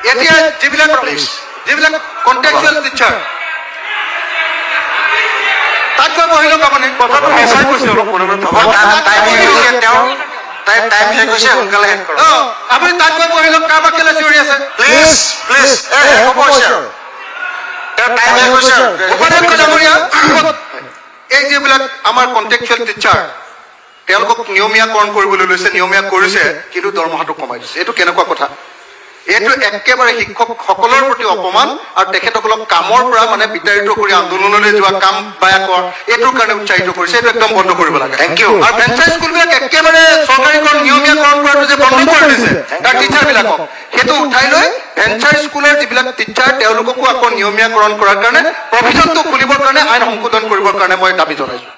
এতিয়া যিবিলাক contractual teacher তাত গৈ বহি লওক আপুনি কথাটো মেছেজ কৈছে অলপ মনে মনে আপুনি তাত গৈ বহি লওক কাৰোবাক কেলে চিঞৰি আছে এই যিবিলাক আমাৰ কন্টেক্সুৱেল টিচাৰ তেওঁলোকক নিয়মীয়াকৰণ কৰিবলৈ লৈছে নিয়মীয়া কৰিছে কিন্তু দৰমহাটো কমাই দিছে এইটো কেনেকুৱা কথা এইটো একেবাৰে শিক্ষকসকলৰ প্ৰতি অপমান আৰু তেখেতসকলক কামৰ পৰা মানে বিতাড়িত কৰি আন্দোলনলৈ যোৱা কাম বায়া কৰ এইটোৰ কাৰণে উৎসাহিত কৰিছে এইটো একদম বন্ধ কৰিব লাগে থেংক ইউ আৰু ফ্ৰেঞ্চাইজ স্কুলবিলাক একেবাৰে চৰকাৰীকৰণ নিয়মীয়াকৰণ কৰাটো যে বন্ধ কৰি দিছে তাৰ টিচাৰবিলাকক সেইটো উঠাই লৈ ফ্ৰেঞ্চাইজ স্কুলৰ যিবিলাক টিচাৰ তেওঁলোককো আকৌ নিয়মীয়াকৰণ কৰাৰ কাৰণে প্ৰভিজনটো খুলিবৰ কাৰণে আইন সংশোধন কৰিবৰ কাৰণে মই দাবী জনাইছো